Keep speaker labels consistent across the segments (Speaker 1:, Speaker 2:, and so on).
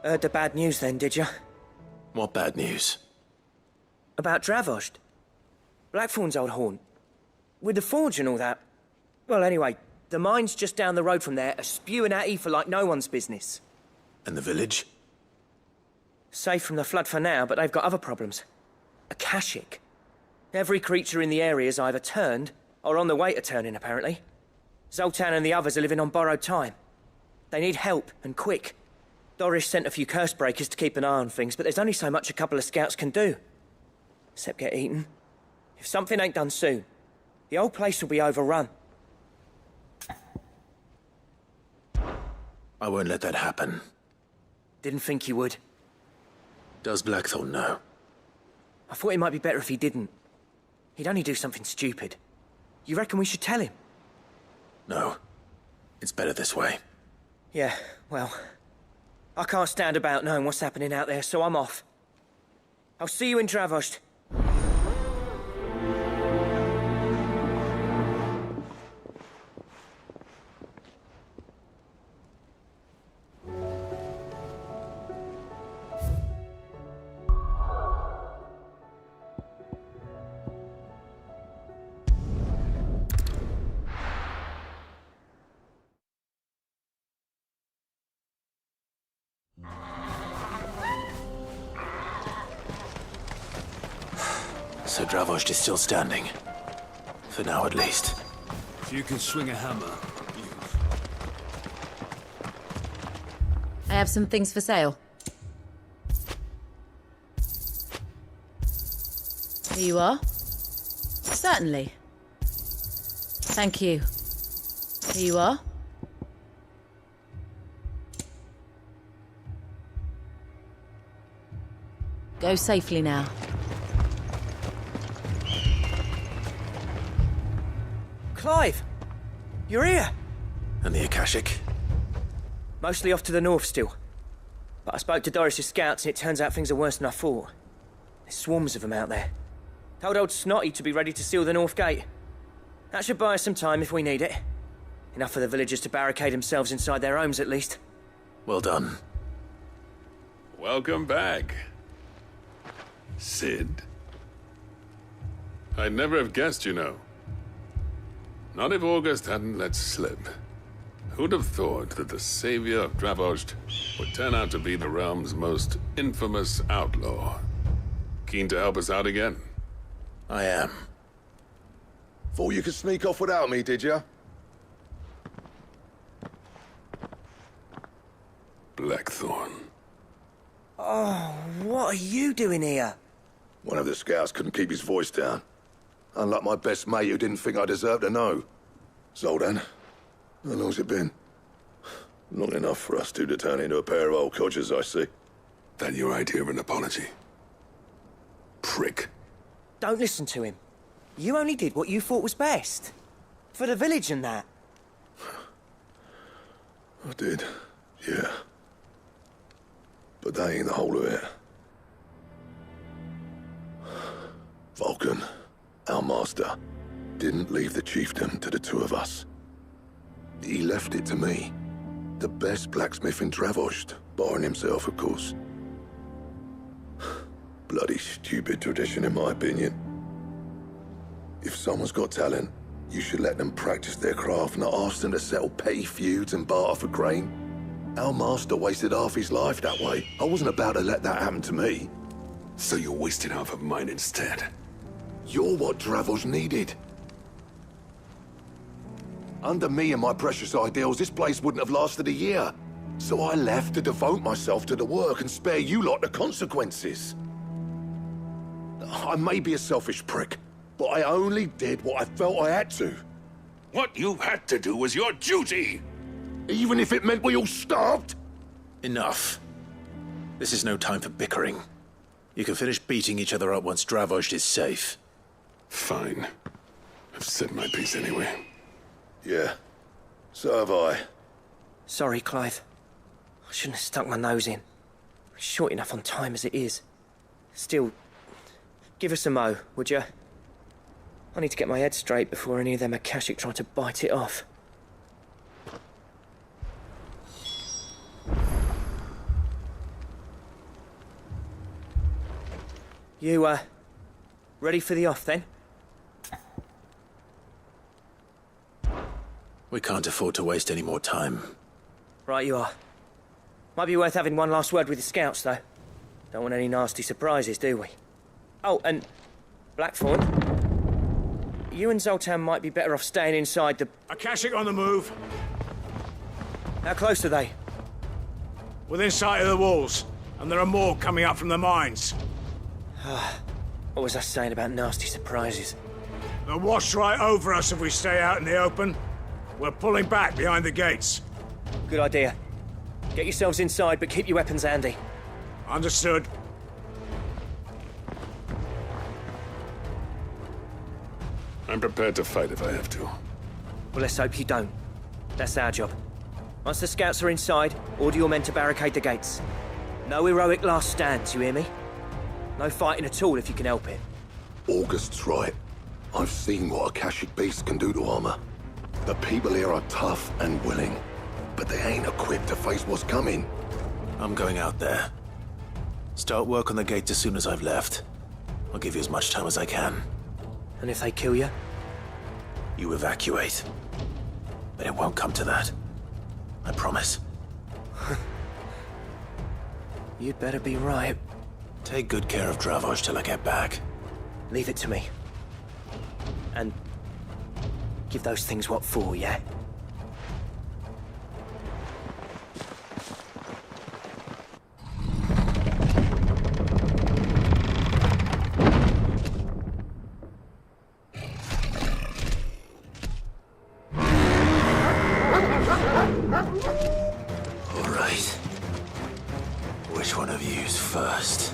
Speaker 1: Heard the bad news then, did you?
Speaker 2: What bad news?
Speaker 1: About Dravost. Blackthorn's old haunt. With the forge and all that. Well, anyway, the mines just down the road from there are spewing out ether like no one's business.
Speaker 2: And the village?
Speaker 1: Safe from the flood for now, but they've got other problems. Akashic. Every creature in the area's either turned, or on the way to turning, apparently. Zoltan and the others are living on borrowed time. They need help, and quick. Doris sent a few curse breakers to keep an eye on things, but there's only so much a couple of scouts can do. Except get eaten. If something ain't done soon, the old place will be overrun.
Speaker 2: I won't let that happen.
Speaker 1: Didn't think you would.
Speaker 2: Does Blackthorn know?
Speaker 1: I thought it might be better if he didn't. He'd only do something stupid. You reckon we should tell him?
Speaker 2: No. It's better this way.
Speaker 1: Yeah, well... I can't stand about knowing what's happening out there, so I'm off. I'll see you in Dravost.
Speaker 2: So Dravost is still standing. For now, at least.
Speaker 3: If you can swing a hammer,
Speaker 4: I have some things for sale. Here you are. Certainly. Thank you. Here you are. Go safely now.
Speaker 1: Clive! You're here!
Speaker 2: And the Akashic?
Speaker 1: Mostly off to the north still. But I spoke to Doris's scouts and it turns out things are worse than I thought. There's swarms of them out there. Told old Snotty to be ready to seal the north gate. That should buy us some time if we need it. Enough for the villagers to barricade themselves inside their homes at least.
Speaker 2: Well done.
Speaker 5: Welcome back, Sid. I'd never have guessed, you know. Not if August hadn't let slip. Who'd have thought that the savior of Dravost would turn out to be the realm's most infamous outlaw? Keen to help us out again?
Speaker 2: I am.
Speaker 6: Thought you could sneak off without me, did you?
Speaker 5: Blackthorn.
Speaker 1: Oh, what are you doing here?
Speaker 6: One of the scouts couldn't keep his voice down. Unlike my best mate who didn't think I deserved to know. Zoltan, how long's it been? Long enough for us two to turn into a pair of old codgers, I see.
Speaker 5: That your idea of an apology? Prick.
Speaker 1: Don't listen to him. You only did what you thought was best. For the village and that.
Speaker 6: I did, yeah. But that ain't the whole of it. Vulcan, our master, didn't leave the chiefdom to the two of us. He left it to me. The best blacksmith in Dravost, barring himself, of course. Bloody stupid tradition, in my opinion. If someone's got talent, you should let them practice their craft, not ask them to settle petty feuds and barter for grain. Our master wasted half his life that way. I wasn't about to let that happen to me.
Speaker 5: So you wasted half of mine instead.
Speaker 6: You're what Dravost needed. Under me and my precious ideals, this place wouldn't have lasted a year. So I left to devote myself to the work and spare you lot the consequences. I may be a selfish prick, but I only did what I felt I had to.
Speaker 5: What you had to do was your duty!
Speaker 6: Even if it meant we all starved?
Speaker 2: Enough. This is no time for bickering. You can finish beating each other up once Dravost is safe.
Speaker 5: Fine. I've said my piece anyway.
Speaker 6: Yeah, so have I.
Speaker 1: Sorry, Clive. I shouldn't have stuck my nose in. We're short enough on time as it is. Still, give us a mo, would you? I need to get my head straight before any of them Akashic try to bite it off. You, ready for the off then?
Speaker 2: We can't afford to waste any more time.
Speaker 1: Right you are. Might be worth having one last word with the scouts, though. Don't want any nasty surprises, do we? Oh, and Blackthorn, you and Zoltan might be better off staying inside the...
Speaker 3: Akashic on the move.
Speaker 1: How close are they?
Speaker 3: Within sight of the walls. And there are more coming up from the mines.
Speaker 1: What was I saying about nasty surprises?
Speaker 3: They'll wash right over us if we stay out in the open. We're pulling back behind the gates.
Speaker 1: Good idea. Get yourselves inside, but keep your weapons handy.
Speaker 3: Understood.
Speaker 5: I'm prepared to fight if I have to.
Speaker 1: Well, let's hope you don't. That's our job. Once the scouts are inside, order your men to barricade the gates. No heroic last stands, you hear me? No fighting at all if you can help it.
Speaker 6: August's right. I've seen what Akashic beasts can do to armor. The people here are tough and willing, but they ain't equipped to face what's coming.
Speaker 2: I'm going out there. Start work on the gate as soon as I've left. I'll give you as much time as I can.
Speaker 1: And if they kill you?
Speaker 2: You evacuate. But it won't come to that. I promise.
Speaker 1: You'd better be right.
Speaker 2: Take good care of Dravoj till I get back.
Speaker 1: Leave it to me. And give those things what for, yeah?
Speaker 2: All right. Which one of you's first?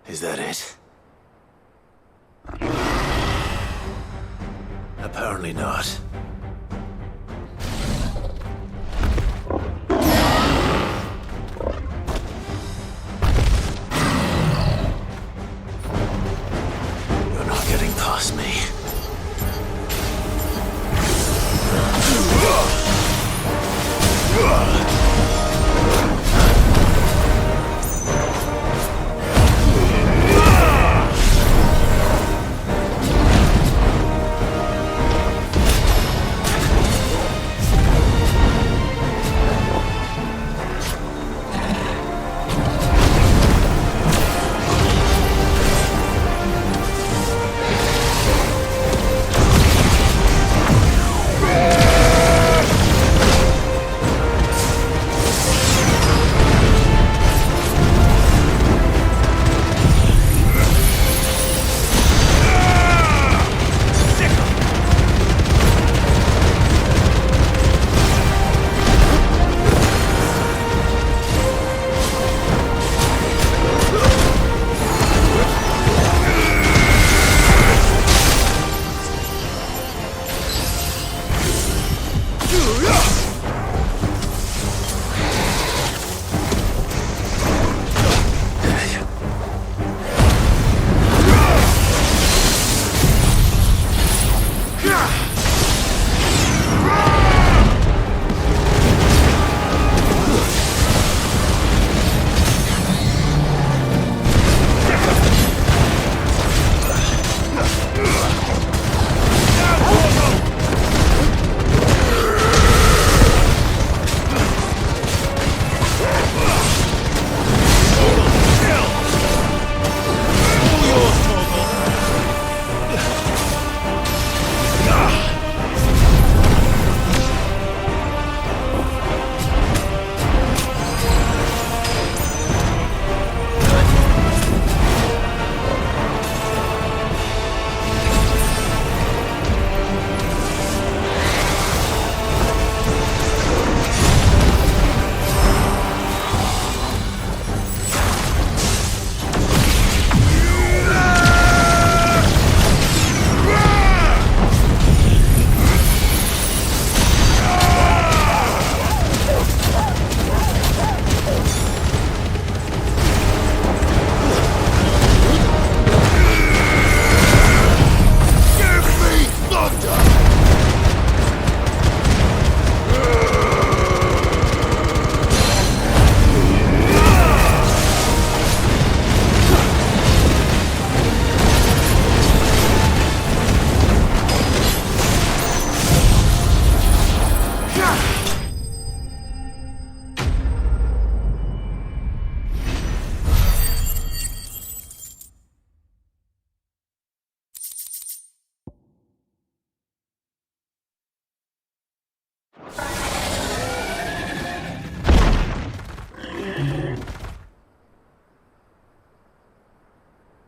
Speaker 2: Is that it? Apparently not. You're not getting past me.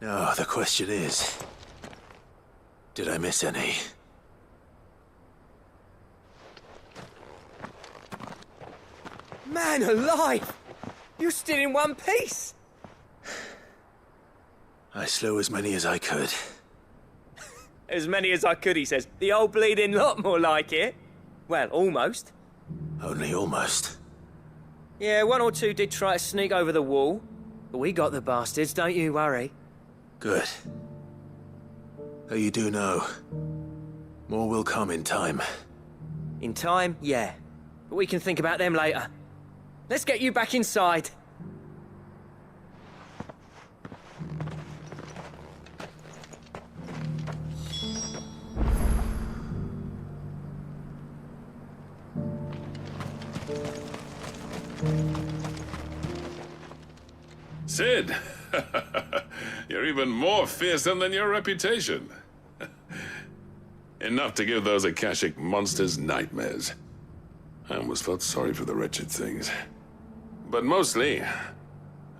Speaker 2: Now, the question is, did I miss any?
Speaker 1: Man alive! You still in one piece!
Speaker 2: I slew as many as I could.
Speaker 1: As many as I could, he says. The old bleeding lot, more like it. Well, almost.
Speaker 2: Only almost.
Speaker 1: Yeah, one or two did try to sneak over the wall. But we got the bastards, don't you worry.
Speaker 2: Good. Though you do know, more will come in time.
Speaker 1: In time, yeah. But we can think about them later. Let's get you back inside.
Speaker 5: Sid! You're even more fearsome than your reputation. Enough to give those Akashic monsters nightmares. I almost felt sorry for the wretched things. But mostly,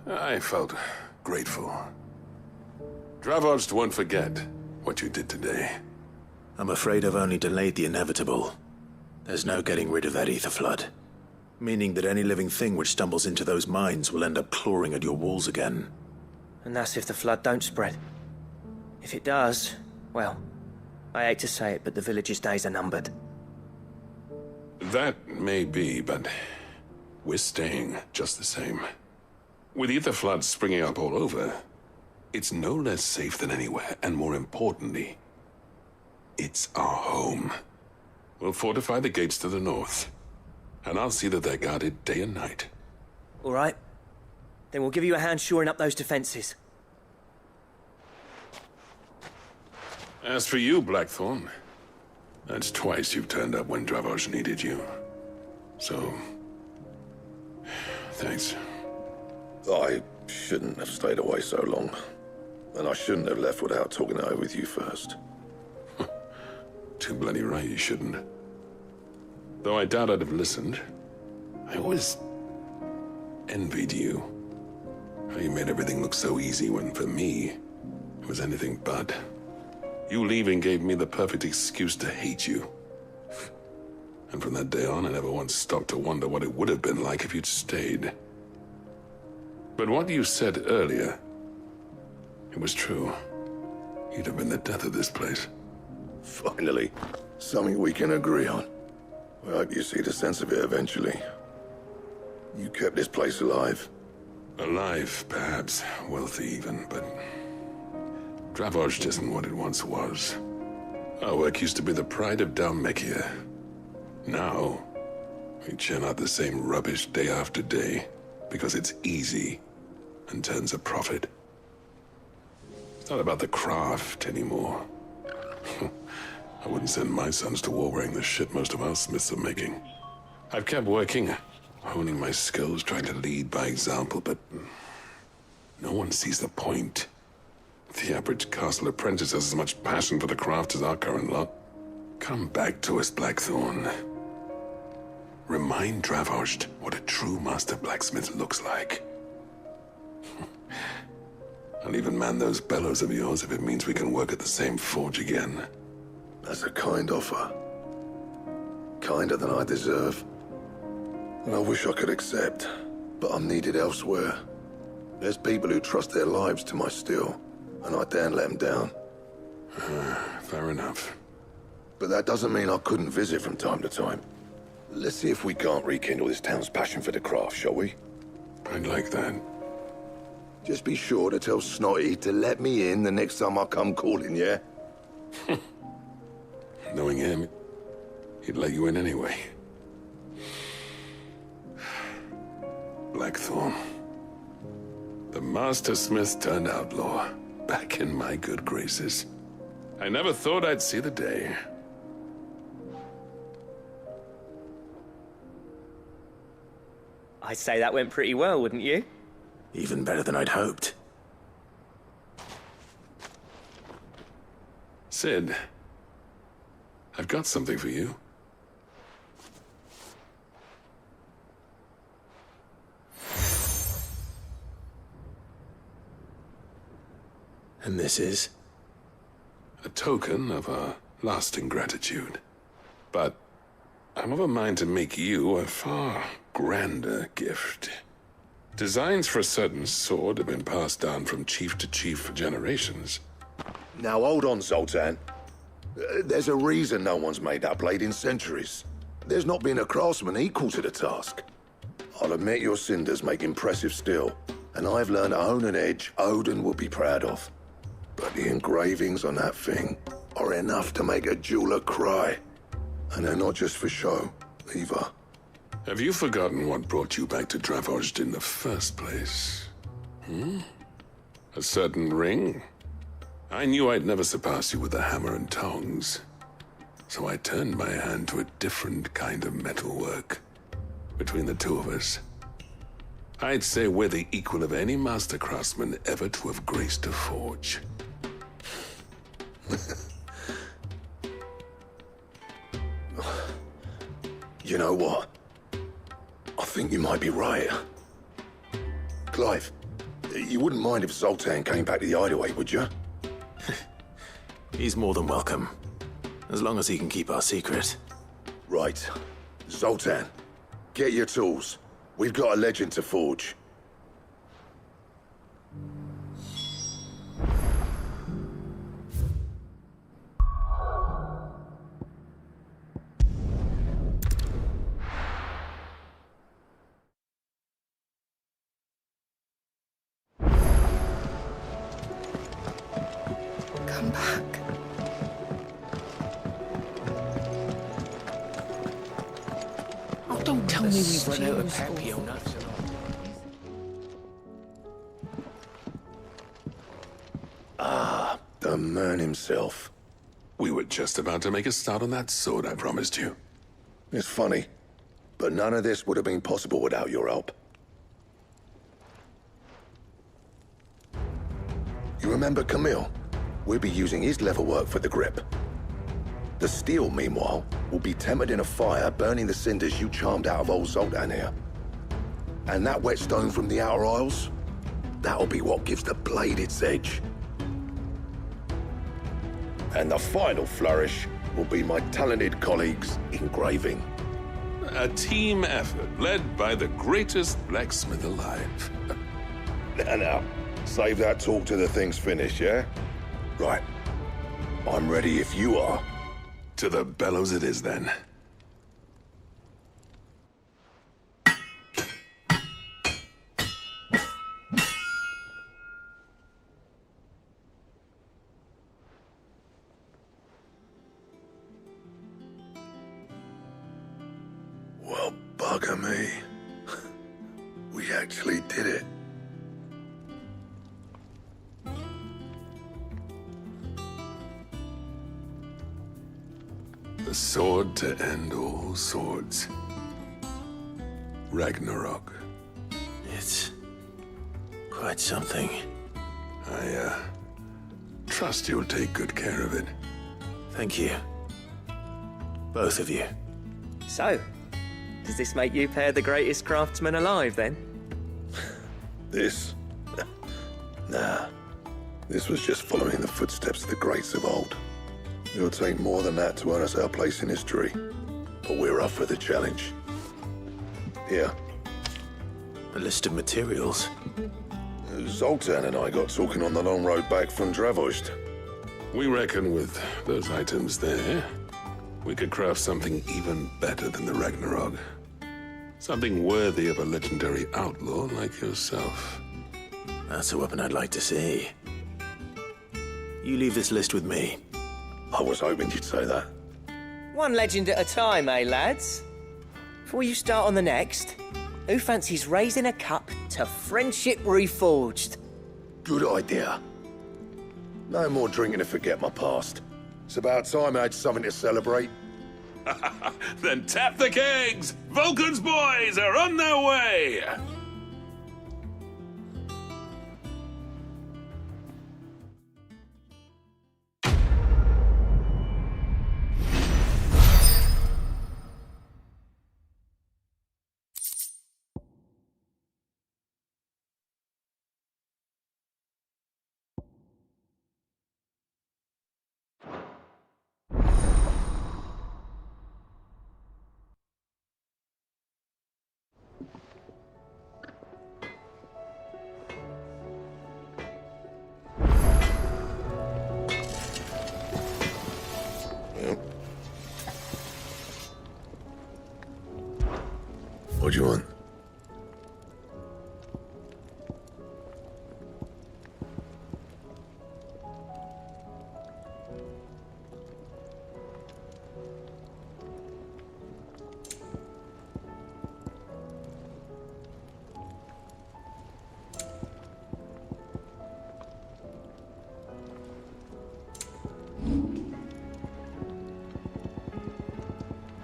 Speaker 5: I felt grateful. Dravost won't forget what you did today.
Speaker 2: I'm afraid I've only delayed the inevitable. There's no getting rid of that ether flood. Meaning that any living thing which stumbles into those mines will end up clawing at your walls again.
Speaker 1: And that's if the flood don't spread. If it does, well, I hate to say it, but the village's days are numbered.
Speaker 5: That may be, but we're staying just the same. With ether floods springing up all over, it's no less safe than anywhere, and more importantly, it's our home. We'll fortify the gates to the north, and I'll see that they're guarded day and night.
Speaker 1: All right. Then we'll give you a hand shoring up those defenses.
Speaker 5: As for you, Blackthorn, that's twice you've turned up when Dravos needed you. So, thanks.
Speaker 6: I shouldn't have stayed away so long. And I shouldn't have left without talking it over with you first.
Speaker 5: Too bloody right you shouldn't. Though I doubt I'd have listened. I always envied you. How you made everything look so easy when, for me, it was anything but. You leaving gave me the perfect excuse to hate you. And from that day on, I never once stopped to wonder what it would have been like if you'd stayed. But what you said earlier, it was true. You'd have been the death of this place.
Speaker 6: Finally, something we can agree on. I hope you see the sense of it eventually. You kept this place alive.
Speaker 5: Alive, perhaps. Wealthy even, but Dravos isn't what it once was. Our work used to be the pride of Dalmekia. Now, we churn out the same rubbish day after day because it's easy and turns a profit. It's not about the craft anymore. I wouldn't send my sons to war wearing the shit most of our smiths are making. I've kept working, honing my skills, trying to lead by example, but no one sees the point. The average castle apprentice has as much passion for the craft as our current lot. Come back to us, Blackthorn. Remind Dravos what a true master blacksmith looks like. I'll even man those bellows of yours if it means we can work at the same forge again.
Speaker 6: That's a kind offer. Kinder than I deserve. And I wish I could accept, but I'm needed elsewhere. There's people who trust their lives to my steel, and I daren't let them down.
Speaker 5: Fair enough.
Speaker 6: But that doesn't mean I couldn't visit from time to time. Let's see if we can't rekindle this town's passion for the craft, shall we?
Speaker 5: I'd like that.
Speaker 6: Just be sure to tell Snotty to let me in the next time I come calling, yeah?
Speaker 5: Knowing him, he'd let you in anyway. Blackthorn. The Master Smith turned outlaw, back in my good graces. I never thought I'd see the day.
Speaker 1: I'd say that went pretty well, wouldn't you?
Speaker 2: Even better than I'd hoped.
Speaker 5: Sid, I've got something for you.
Speaker 2: And this is?
Speaker 5: A token of our lasting gratitude. But I'm of a mind to make you a far grander gift. Designs for a certain sword have been passed down from chief to chief for generations.
Speaker 6: Now hold on, Zoltan. There's a reason no one's made that blade in centuries. There's not been a craftsman equal to the task. I'll admit your cinders make impressive steel, and I've learned to hone an edge Odin will be proud of. But the engravings on that thing are enough to make a jeweler cry. And they're not just for show, either.
Speaker 5: Have you forgotten what brought you back to Dravos in the first place? A certain ring? I knew I'd never surpass you with the hammer and tongs. So I turned my hand to a different kind of metalwork. Between the two of us, I'd say we're the equal of any master craftsman ever to have graced a forge.
Speaker 6: You know what? I think you might be right. Clive, you wouldn't mind if Zoltan came back to the hideaway, would you?
Speaker 2: He's more than welcome. As long as he can keep our secret.
Speaker 6: Right. Zoltan, get your tools. We've got a legend to forge.
Speaker 7: come back.
Speaker 1: Oh, don't tell me we've run out of Papio nuts and all.
Speaker 6: The man himself.
Speaker 5: We were just about to make a start on that sword I promised you.
Speaker 6: It's funny, but none of this would have been possible without your help. You remember Camille? We'll be using his leatherwork for the grip. The steel, meanwhile, will be tempered in a fire, burning the cinders you charmed out of old Zoltan here. And that whetstone from the Outer Isles? That'll be what gives the blade its edge. And the final flourish will be my talented colleagues' engraving.
Speaker 5: A team effort led by the greatest blacksmith alive.
Speaker 6: Now, save that talk till the thing's finished, yeah? Right. I'm ready if you are.
Speaker 5: To the bellows it is then.
Speaker 6: Well, bugger me. We actually did it.
Speaker 5: The sword to end all swords. Ragnarok.
Speaker 2: It's quite something.
Speaker 5: I trust you'll take good care of it.
Speaker 2: Thank you. Both of you.
Speaker 1: So, does this make you pair the greatest craftsman alive, then?
Speaker 6: This? Nah. This was just following the footsteps of the greats of old. It'll take more than that to earn us our place in history. But we're up for the challenge. Here.
Speaker 2: A list of materials.
Speaker 6: Zoltan and I got talking on the long road back from Dravost.
Speaker 5: We reckon with those items there, we could craft something even better than the Ragnarok. Something worthy of a legendary outlaw like yourself.
Speaker 2: That's a weapon I'd like to see. You leave this list with me.
Speaker 6: I was hoping you'd say that.
Speaker 1: One legend at a time, eh, lads? Before you start on the next, who fancies raising a cup to friendship reforged?
Speaker 6: Good idea. No more drinking to forget my past. It's about time I had something to celebrate.
Speaker 5: Then tap the kegs! Vulcan's boys are on their way!
Speaker 6: What do you want?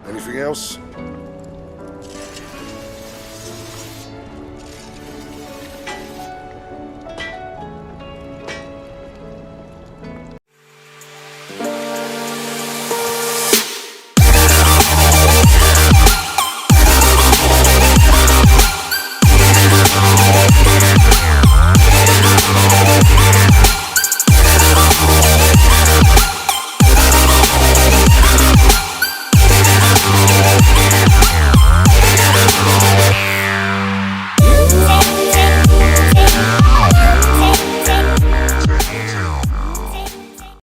Speaker 6: Anything else?